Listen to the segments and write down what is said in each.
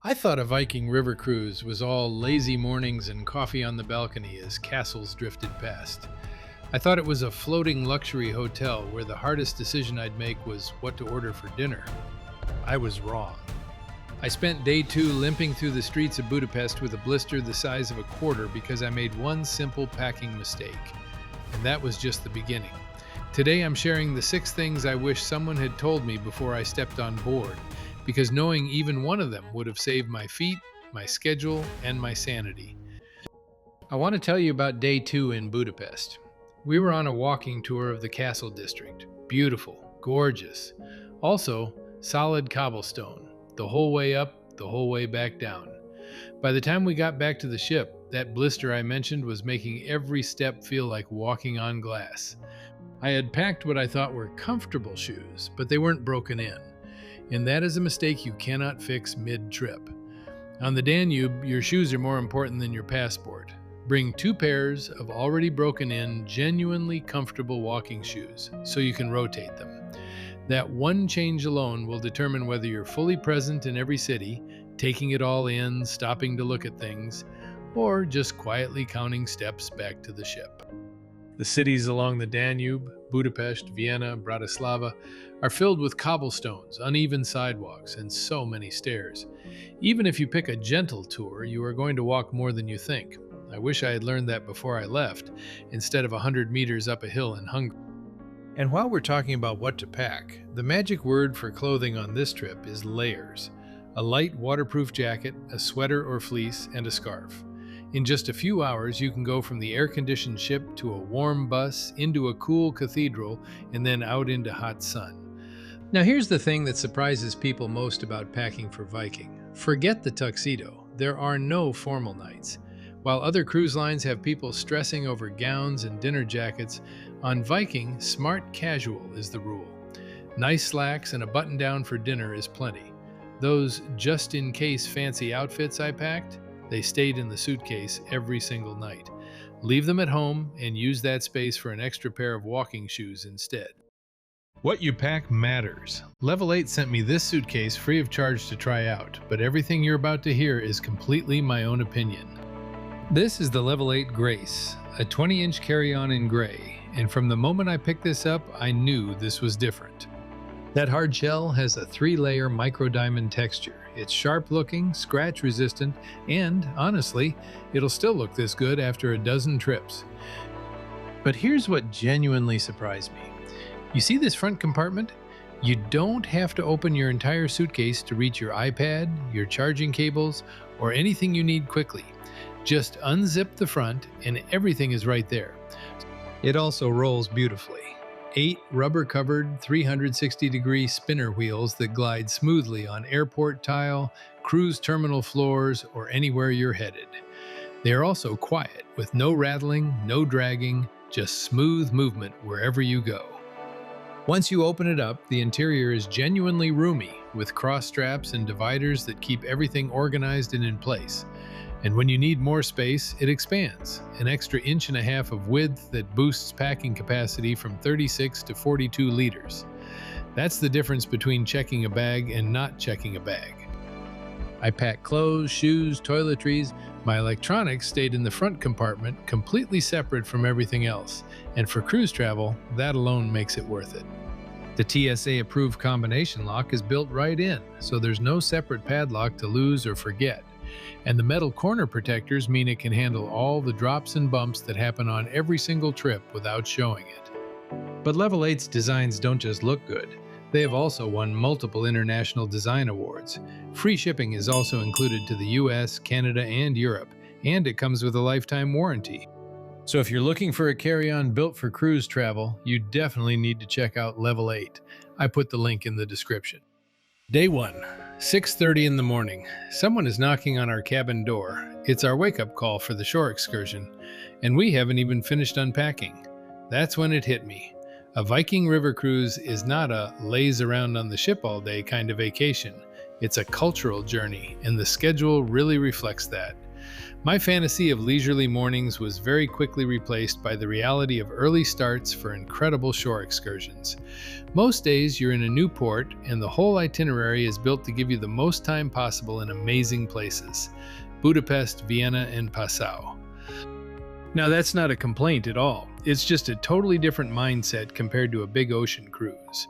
I thought a Viking river cruise was all lazy mornings and coffee on the balcony as castles drifted past. I thought it was a floating luxury hotel where the hardest decision I'd make was what to order for dinner. I was wrong. I spent day two limping through the streets of Budapest with a blister the size of a quarter because I made one simple packing mistake. And that was just the beginning. Today I'm sharing the 6 things I wish someone had told me before I stepped on board, because knowing even one of them would have saved my feet, my schedule, and my sanity. I want to tell you about day 2 in Budapest. We were on a walking tour of the castle district. Beautiful, gorgeous. Also, solid cobblestone, the whole way up, the whole way back down. By the time we got back to the ship, that blister I mentioned was making every step feel like walking on glass. I had packed what I thought were comfortable shoes, but they weren't broken in. And that is a mistake you cannot fix mid-trip. On the Danube, your shoes are more important than your passport. Bring 2 pairs of already broken in, genuinely comfortable walking shoes so you can rotate them. That one change alone will determine whether you're fully present in every city, taking it all in, stopping to look at things, or just quietly counting steps back to the ship. The cities along the Danube, Budapest, Vienna, Bratislava, are filled with cobblestones, uneven sidewalks, and so many stairs. Even if you pick a gentle tour, you are going to walk more than you think. I wish I had learned that before I left, instead of 100 meters up a hill in Hungary. And while we're talking about what to pack, the magic word for clothing on this trip is layers. A light waterproof jacket, a sweater or fleece, and a scarf. In just a few hours, you can go from the air-conditioned ship to a warm bus, into a cool cathedral, and then out into hot sun. Now here's the thing that surprises people most about packing for Viking. Forget the tuxedo. There are no formal nights. While other cruise lines have people stressing over gowns and dinner jackets, on Viking, smart casual is the rule. Nice slacks and a button-down for dinner is plenty. Those just-in-case fancy outfits I packed, they stayed in the suitcase every single night. Leave them at home and use that space for an extra pair of walking shoes instead. What you pack matters. Level 8 sent me this suitcase free of charge to try out, but everything you're about to hear is completely my own opinion. This is the Level 8 Grace, a 20-inch carry-on in gray, and from the moment I picked this up, I knew this was different. That hard shell has a 3-layer micro-diamond texture. It's sharp-looking, scratch-resistant, and, honestly, it'll still look this good after a dozen trips. But here's what genuinely surprised me. You see this front compartment? You don't have to open your entire suitcase to reach your iPad, your charging cables, or anything you need quickly. Just unzip the front and everything is right there. It also rolls beautifully. 8 rubber-covered 360-degree spinner wheels that glide smoothly on airport tile, cruise terminal floors, or anywhere you're headed. They are also quiet, with no rattling, no dragging, just smooth movement wherever you go. Once you open it up, the interior is genuinely roomy, with cross straps and dividers that keep everything organized and in place. And when you need more space, it expands, an extra 1.5 inches of width that boosts packing capacity from 36 to 42 liters. That's the difference between checking a bag and not checking a bag. I packed clothes, shoes, toiletries. My electronics stayed in the front compartment, completely separate from everything else. And for cruise travel, that alone makes it worth it. The TSA-approved combination lock is built right in, so there's no separate padlock to lose or forget. And the metal corner protectors mean it can handle all the drops and bumps that happen on every single trip without showing it. But Level 8's designs don't just look good. They have also won multiple international design awards. Free shipping is also included to the US, Canada, and Europe, and it comes with a lifetime warranty. So if you're looking for a carry-on built for cruise travel, you definitely need to check out Level 8. I put the link in the description. Day 1, 6:30 in the morning. Someone is knocking on our cabin door. It's our wake-up call for the shore excursion, and we haven't even finished unpacking. That's when it hit me. A Viking river cruise is not a laze around on the ship all day kind of vacation. It's a cultural journey, and the schedule really reflects that. My fantasy of leisurely mornings was very quickly replaced by the reality of early starts for incredible shore excursions. Most days you're in a new port, and the whole itinerary is built to give you the most time possible in amazing places: Budapest, Vienna, and Passau. Now, that's not a complaint at all. It's just a totally different mindset compared to a big ocean cruise.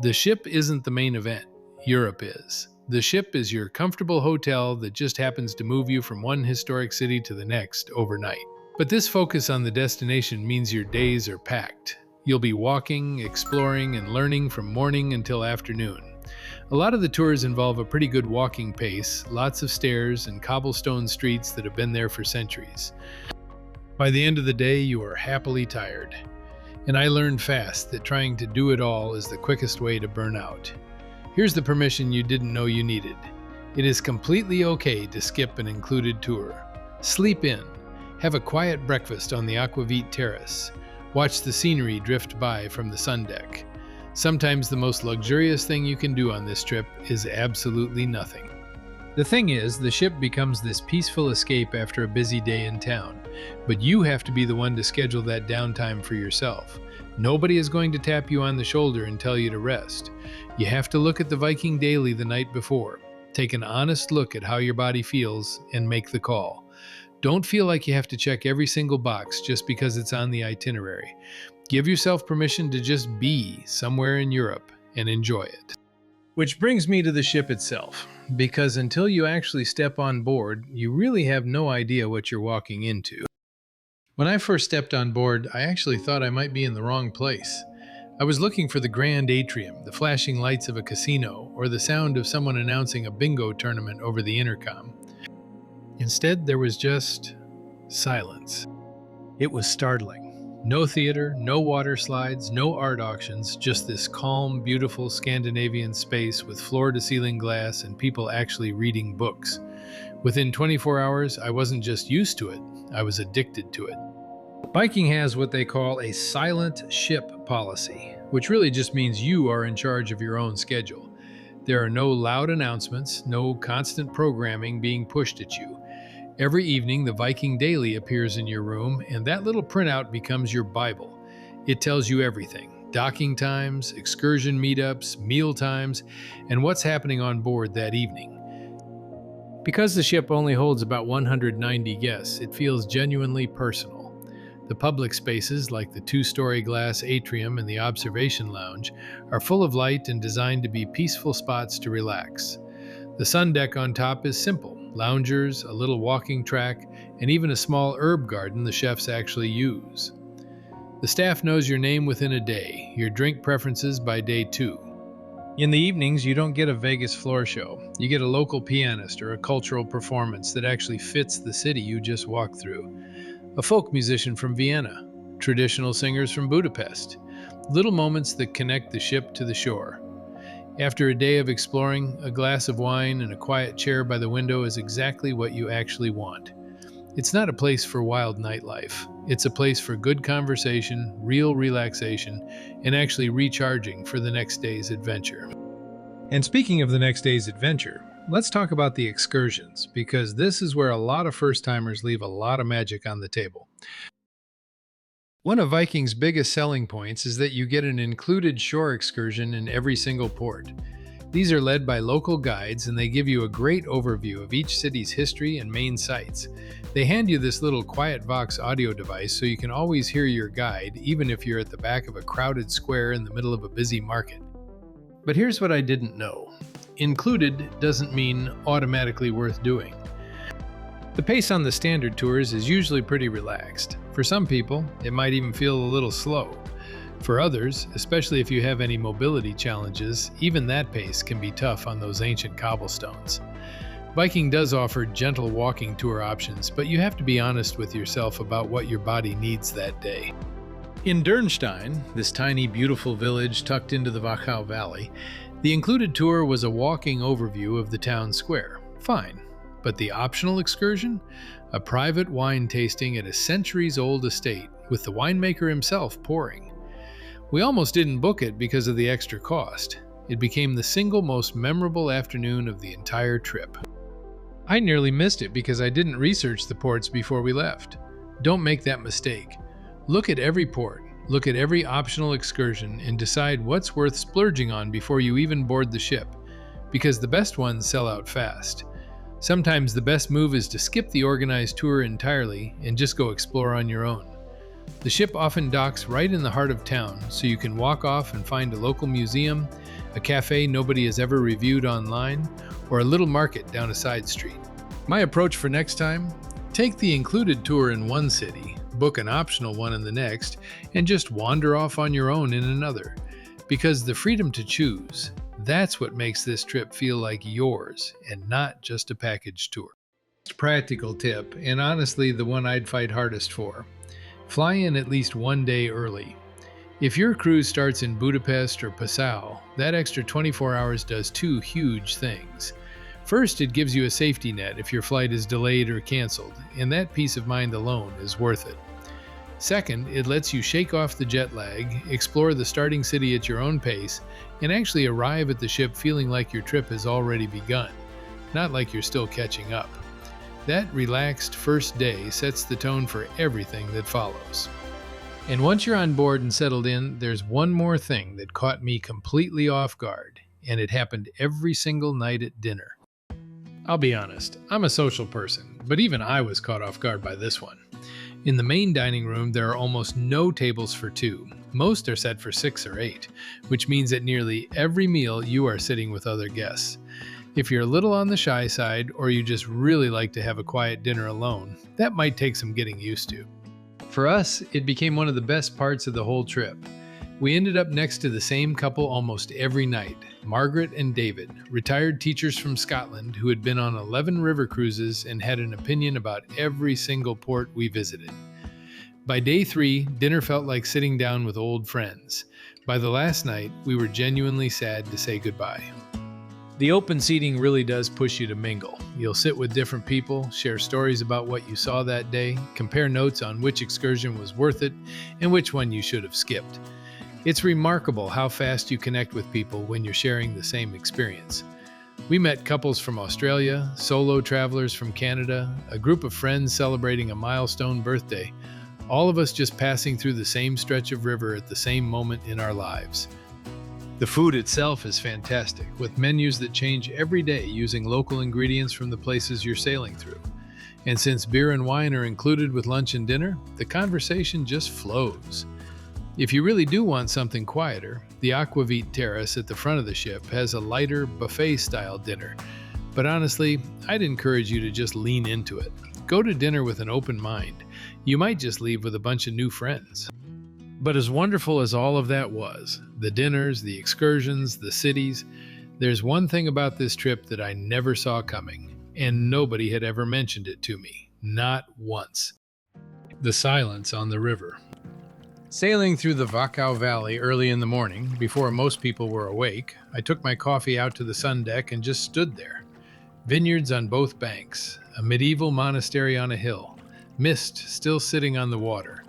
The ship isn't the main event, Europe is. The ship is your comfortable hotel that just happens to move you from one historic city to the next overnight. But this focus on the destination means your days are packed. You'll be walking, exploring, and learning from morning until afternoon. A lot of the tours involve a pretty good walking pace, lots of stairs, and cobblestone streets that have been there for centuries. By the end of the day, you are happily tired. And I learned fast that trying to do it all is the quickest way to burn out. Here's the permission you didn't know you needed. It is completely okay to skip an included tour. Sleep in. Have a quiet breakfast on the Aquavit terrace. Watch the scenery drift by from the sun deck. Sometimes the most luxurious thing you can do on this trip is absolutely nothing. The thing is, the ship becomes this peaceful escape after a busy day in town, but you have to be the one to schedule that downtime for yourself. Nobody is going to tap you on the shoulder and tell you to rest. You have to look at the Viking Daily the night before, take an honest look at how your body feels, and make the call. Don't feel like you have to check every single box just because it's on the itinerary. Give yourself permission to just be somewhere in Europe and enjoy it. Which brings me to the ship itself, because until you actually step on board, you really have no idea what you're walking into. When I first stepped on board, I actually thought I might be in the wrong place. I was looking for the grand atrium, the flashing lights of a casino, or the sound of someone announcing a bingo tournament over the intercom. Instead, there was just silence. It was startling. No theater, no water slides, no art auctions, just this calm, beautiful Scandinavian space with floor-to-ceiling glass and people actually reading books. Within 24 hours, I wasn't just used to it, I was addicted to it. Viking has what they call a silent ship policy, which really just means you are in charge of your own schedule. There are no loud announcements, no constant programming being pushed at you. Every evening, the Viking Daily appears in your room, and that little printout becomes your Bible. It tells you everything: docking times, excursion meetups, meal times, and what's happening on board that evening. Because the ship only holds about 190 guests, it feels genuinely personal. The public spaces, like the 2-story glass atrium and the observation lounge, are full of light and designed to be peaceful spots to relax. The sun deck on top is simple: loungers, a little walking track, and even a small herb garden the chefs actually use. The staff knows your name within a day, your drink preferences by day 2. In the evenings, you don't get a Vegas floor show. You get a local pianist or a cultural performance that actually fits the city you just walked through. A folk musician from Vienna, traditional singers from Budapest. Little moments that connect the ship to the shore. After a day of exploring, a glass of wine and a quiet chair by the window is exactly what you actually want. It's not a place for wild nightlife. It's a place for good conversation, real relaxation, and actually recharging for the next day's adventure. And speaking of the next day's adventure, let's talk about the excursions, because this is where a lot of first-timers leave a lot of magic on the table. One of Viking's biggest selling points is that you get an included shore excursion in every single port. These are led by local guides, and they give you a great overview of each city's history and main sites. They hand you this little QuietVox audio device so you can always hear your guide, even if you're at the back of a crowded square in the middle of a busy market. But here's what I didn't know. Included doesn't mean automatically worth doing. The pace on the standard tours is usually pretty relaxed. For some people, it might even feel a little slow. For others, especially if you have any mobility challenges, even that pace can be tough on those ancient cobblestones. Viking does offer gentle walking tour options, but you have to be honest with yourself about what your body needs that day. In Dürnstein, this tiny, beautiful village tucked into the Wachau Valley, the included tour was a walking overview of the town square. Fine. But the optional excursion? A private wine tasting at a centuries-old estate, with the winemaker himself pouring. We almost didn't book it because of the extra cost. It became the single most memorable afternoon of the entire trip. I nearly missed it because I didn't research the ports before we left. Don't make that mistake. Look at every port, look at every optional excursion, and decide what's worth splurging on before you even board the ship, because the best ones sell out fast. Sometimes the best move is to skip the organized tour entirely and just go explore on your own. The ship often docks right in the heart of town, so you can walk off and find a local museum, a cafe nobody has ever reviewed online, or a little market down a side street. My approach for next time? Take the included tour in one city, book an optional one in the next, and just wander off on your own in another. Because the freedom to choose, that's what makes this trip feel like yours and not just a package tour. Practical tip, and honestly the one I'd fight hardest for. Fly in at least one day early. If your cruise starts in Budapest or Passau, that extra 24 hours does two huge things. First, it gives you a safety net if your flight is delayed or canceled, and that peace of mind alone is worth it. Second, it lets you shake off the jet lag, explore the starting city at your own pace, and actually arrive at the ship feeling like your trip has already begun, not like you're still catching up. That relaxed first day sets the tone for everything that follows. And once you're on board and settled in, there's one more thing that caught me completely off guard, and it happened every single night at dinner. I'll be honest, I'm a social person, but even I was caught off guard by this one. In the main dining room, there are almost no tables for two. Most are set for 6 or 8, which means at nearly every meal you are sitting with other guests. If you're a little on the shy side, or you just really like to have a quiet dinner alone, that might take some getting used to. For us, it became one of the best parts of the whole trip. We ended up next to the same couple almost every night, Margaret and David, retired teachers from Scotland who had been on 11 river cruises and had an opinion about every single port we visited. By day 3, dinner felt like sitting down with old friends. By the last night, we were genuinely sad to say goodbye. The open seating really does push you to mingle. You'll sit with different people, share stories about what you saw that day, compare notes on which excursion was worth it and which one you should have skipped. It's remarkable how fast you connect with people when you're sharing the same experience. We met couples from Australia, solo travelers from Canada, a group of friends celebrating a milestone birthday, all of us just passing through the same stretch of river at the same moment in our lives. The food itself is fantastic, with menus that change every day using local ingredients from the places you're sailing through. And since beer and wine are included with lunch and dinner, the conversation just flows. If you really do want something quieter, the Aquavit terrace at the front of the ship has a lighter buffet-style dinner. But honestly, I'd encourage you to just lean into it. Go to dinner with an open mind. You might just leave with a bunch of new friends. But as wonderful as all of that was, the dinners, the excursions, the cities, there's one thing about this trip that I never saw coming, and nobody had ever mentioned it to me, not once. The silence on the river. Sailing through the Wachau Valley early in the morning, before most people were awake, I took my coffee out to the sun deck and just stood there. Vineyards on both banks, a medieval monastery on a hill, mist still sitting on the water.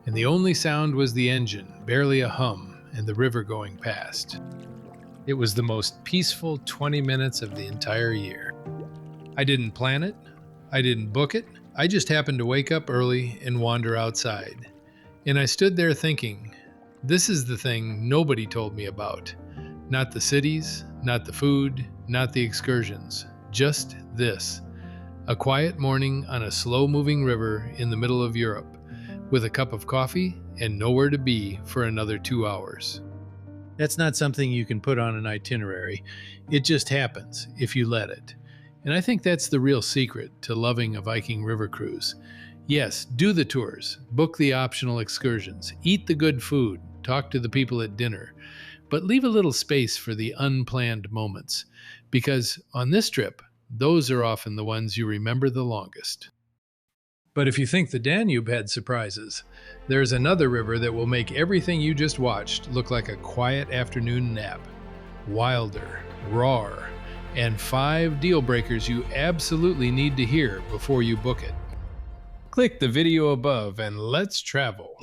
And the only sound was the engine, barely a hum, and the river going past. It was the most peaceful 20 minutes of the entire year. I didn't plan it. I didn't book it. I just happened to wake up early and wander outside. And I stood there thinking, this is the thing nobody told me about. Not the cities, not the food, not the excursions. Just this. A quiet morning on a slow-moving river in the middle of Europe, with a cup of coffee and nowhere to be for another 2 hours. That's not something you can put on an itinerary. It just happens if you let it. And I think that's the real secret to loving a Viking river cruise. Yes, do the tours, book the optional excursions, eat the good food, talk to the people at dinner, but leave a little space for the unplanned moments, because on this trip, those are often the ones you remember the longest. But if you think the Danube had surprises, there's another river that will make everything you just watched look like a quiet afternoon nap. Wilder, rawer, and 5 deal breakers you absolutely need to hear before you book it. Click the video above and let's travel.